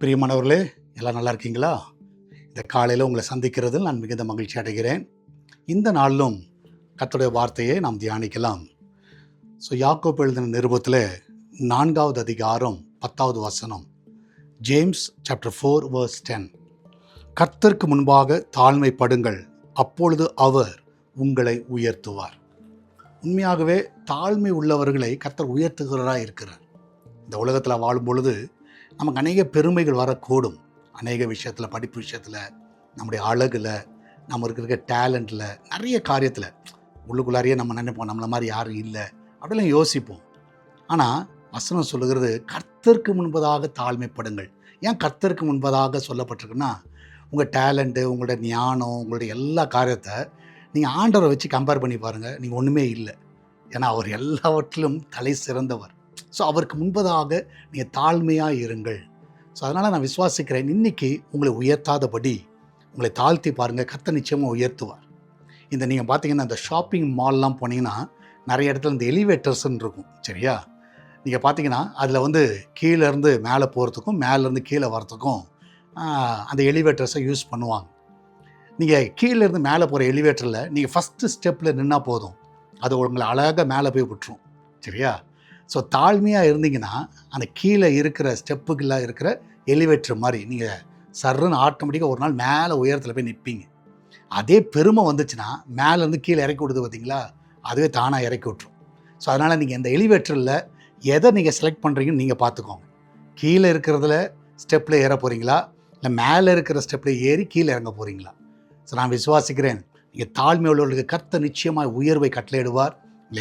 பிரியமானவர்களே, எல்லாம் நல்லா இருக்கீங்களா? இந்த காலையில் உங்களை சந்திக்கிறதில் நான் மிகுந்த மகிழ்ச்சி அடைகிறேன். இந்த நாளிலும் கர்த்தருடைய வார்த்தையை நாம் தியானிக்கலாம். யாக்கோபு எழுதின நிருபத்தில் 4வது அதிகாரம் 10வது வசனம், ஜேம்ஸ் சாப்டர் 4 verse 10, கர்த்தருக்கு முன்பாக தாழ்மைப்படுங்கள், அப்பொழுது அவர் உங்களை உயர்த்துவார். உண்மையாகவே தாழ்மை உள்ளவர்களை கர்த்தர் உயர்த்துகிறவராக இருக்கிறார். இந்த உலகத்தில் வாழும் பொழுது நமக்கு அநேக பெருமைகள் வரக்கூடும். அநேக விஷயத்தில், படிப்பு விஷயத்தில், நம்முடைய அழகில், நம்ம இருக்கிற டேலண்டில், நிறைய காரியத்தில் உள்ளுக்குள்ளாரியே நம்ம நினைப்போம், நம்மளை மாதிரி யாரும் இல்லை அப்படிலாம் யோசிப்போம். ஆனால் வசனம் சொல்லுகிறது, கர்த்தருக்கு முன்பதாக தாழ்மைப்படுங்கள். ஏன் கர்த்தருக்கு முன்பதாக சொல்லப்பட்டிருக்குன்னா, உங்கள் டேலண்ட்டு, உங்களோட ஞானம், உங்களுடைய எல்லா காரியத்தை நீங்கள் ஆண்டவரை வச்சு கம்பேர் பண்ணி பாருங்கள், நீங்கள் ஒன்றுமே இல்லை. ஏன்னா அவர் எல்லாவற்றிலும் தலை சிறந்தவர். அவருக்கு முன்பதாக நீங்கள் தாழ்மையாக இருங்கள். அதனால் நான் விசுவாசிக்கிறேன், இன்றைக்கி உங்களை உயர்த்தாதபடி உங்களை தாழ்த்தி பாருங்கள், கர்த்தர் நிச்சயமாக உயர்த்துவார். இந்த நீங்கள் பார்த்தீங்கன்னா, இந்த ஷாப்பிங் மால்லாம் போனீங்கன்னா நிறைய இடத்துல இந்த எலிவேட்டர்ஸ்ன்னு இருக்கும், சரியா? நீங்கள் பார்த்தீங்கன்னா அதில் கீழேருந்து மேலே போகிறதுக்கும் மேலேருந்து கீழே வரத்துக்கும் அந்த எலிவேட்டர்ஸை யூஸ் பண்ணுவாங்க. நீங்கள் கீழேருந்து மேலே போகிற எலிவேட்டரில் நீங்கள் ஃபஸ்ட்டு ஸ்டெப்பில் நின்னால் போதும், அது உங்களை அழகாக மேலே போய் விட்டுரும், சரியா? தாழ்மையாக இருந்தீங்கன்னா அந்த கீழே இருக்கிற ஸ்டெப்புக்கெல்லாம் இருக்கிற எலிவேட்டர் மாதிரி நீங்கள் சர்ன்னு ஆட்டோமேட்டிக்காக ஒரு நாள் மேலே உயரத்தில் போய் நிற்பீங்க. அதே பெருமை வந்துச்சுன்னா மேலேருந்து கீழே இறக்கி விடுது பார்த்தீங்களா, அதுவே தானாக இறக்கி விட்டுரும். அதனால் நீங்கள் இந்த எலிவேட்டரில் எதை நீங்கள் செலக்ட் பண்ணுறீங்கன்னு நீங்கள் பார்த்துக்கோங்க. கீழே இருக்கிறதுல ஸ்டெப்பில் ஏற போகிறீங்களா, இல்லை மேலே இருக்கிற ஸ்டெப்பில் ஏறி கீழே இறங்க போகிறீங்களா? நான் விசுவாசிக்கிறேன், நீங்கள் தாழ்மை உள்ளவர்களுக்கு கர்த்தர் நிச்சயமாக உயர்வை கட்டளையிடுவார்.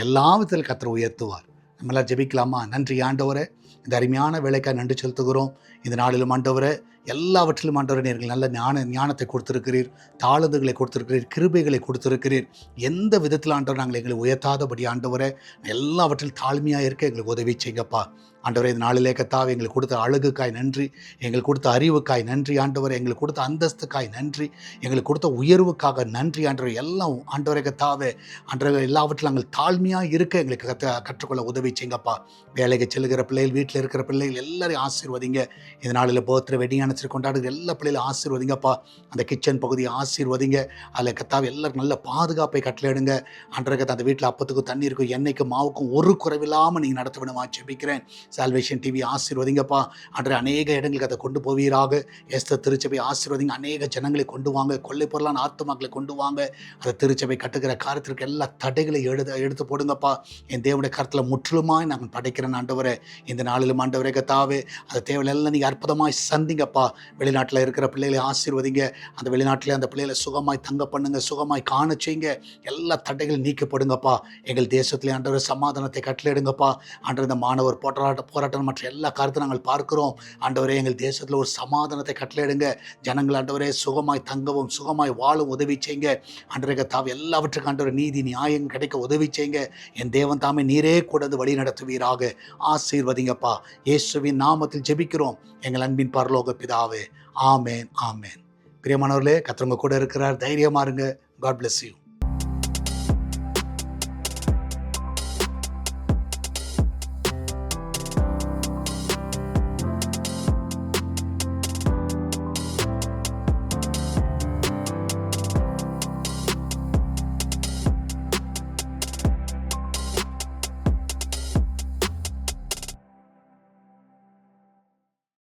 எல்லா விதத்தில் கர்த்தர் உயர்த்துவார். நம்மளாம் ஜெபிக்கலாமா? நன்றி ஆண்டவரே, இந்த அருமையான வேலைக்காக நன்றி செலுத்துகிறோம். இந்த நாளிலும் ஆண்டவரே, எல்லாவற்றிலும் ஆண்டவரே, நீங்கள் நல்ல ஞானத்தை கொடுத்துருக்கிறீர், தாழ்ந்துகளை கொடுத்துருக்கிறீர், கிருபைகளை கொடுத்துருக்கிறீர். எந்த விதத்தில் ஆண்டவர் நாங்கள் எங்களை உயர்த்தாதபடி ஆண்டவரே, எல்லாவற்றிலும் தாழ்மையாக இருக்க எங்களுக்கு உதவி செய்யப்பா. ஆண்டவரே, இந்த நாளிலே கர்த்தாவே, எங்களுக்கு கொடுத்த அழகுக்காய் நன்றி, எங்களுக்கு கொடுத்த அறிவுக்காய் நன்றி ஆண்டவரே, எங்களுக்கு கொடுத்த அந்தஸ்துக்காய் நன்றி, எங்களுக்கு கொடுத்த உயர்வுக்காக நன்றி ஆண்டவரே. எல்லாம் ஆண்டவரே கர்த்தாவே, ஆண்டவரே, எல்லாவற்றிலும் நாங்கள் தாழ்மையாக இருக்க எங்களுக்கு கற்றுக்கொள்ள உதவி செய்யுங்கப்பா. வேலைக்கு செல்கிற பிள்ளைகள், வீட்டில் இருக்கிற பிள்ளைகள் எல்லாரையும் ஆசீர்வதிங்க. இந்த நாளில் பர்த்டே, வெட்டிங் அனுப்பிச்சு கொண்டாடுகிற எல்லா பிள்ளைகளும் ஆசீர்வதிங்கப்பா. அந்த கிச்சன் பகுதியை ஆசீர்வதிங்க. அதில் கர்த்தாவே எல்லாரும் நல்ல பாதுகாப்பை கட்டளையிடுங்க. ஆண்டவரே கர்த்தா, அந்த வீட்டில் அப்பத்துக்கும் தண்ணீருக்கும் எண்ணெய்க்கும் மாவுக்கும் ஒரு குறைவில்லாமல் நீங்கள் நடத்த விடுமா ஜெபிக்கிறேன். சால்வேஷன் டிவி ஆசீர்வதிங்கப்பா. அன்றைய அநேக இடங்களுக்கு அதை கொண்டு போவீராக. எஸ்தர் திருச்சபை ஆசீர்வதிங்க. அநேக ஜனங்களை கொண்டு வாங்க, கொள்ளை பொருளான ஆத்துமாக்களை கொண்டு வாங்க. அதை திருச்சபை கட்டுகிற காரியத்திற்கு எல்லா தடைகளை எடுத்து போடுங்கப்பா. என் தேவனுடைய கருத்தில் முற்றிலுமாய் நாங்கள் படைக்கிறேன் ஆண்டவரே. இந்த நாளிலும் ஆண்டவரே கர்த்தாவே, அந்த தேவையெல்லாம் நீங்கள் அற்புதமாய் சந்திங்கப்பா. வெளிநாட்டில் இருக்கிற பிள்ளைகளை ஆசீர்வதிங்க. அந்த வெளிநாட்டில் அந்த பிள்ளைகளை சுகமாய் தங்க பண்ணுங்க, சுகமாய் காண செய்யுங்க. எல்லா தடைகளும் நீக்கப்படுங்கப்பா. எங்கள் தேசத்திலே ஆண்டவரே சமாதானத்தை கட்டளையிடுங்கப்பா. ஆண்டவர், இந்த மாணவர் போராட்டம் மற்ற எல்லா காரியத்தையும் நாங்கள் பார்க்கிறோம் ஆண்டவரே. எங்கள் தேசத்தில் ஒரு சமாதானத்தை கட்டளையிடுங்க. ஜனங்கள் ஆண்டவரே சுகமாய் தங்கவும் சுகமாய் வாழும் உதவி செய்யுங்க. ஆண்டவரே கர்த்தாவே, எல்லாவற்றுக்கும் ஆண்டவரே நீதி நியாயம் கிடைக்க உதவி செய்யுங்க. என் தேவன் தாமே நீரே கூட வழி நடத்துவீராக. ஆசீர்வதிங்கப்பா. இயேசுவின் நாமத்தில் ஜெபிக்கிறோம் எங்கள் அன்பின் பரலோக பிதாவே. ஆமேன், ஆமேன். பிரியமானவர்களே, கர்த்தர் உங்க கூட இருக்கிறார். தைரியமா இருங்க. God bless you.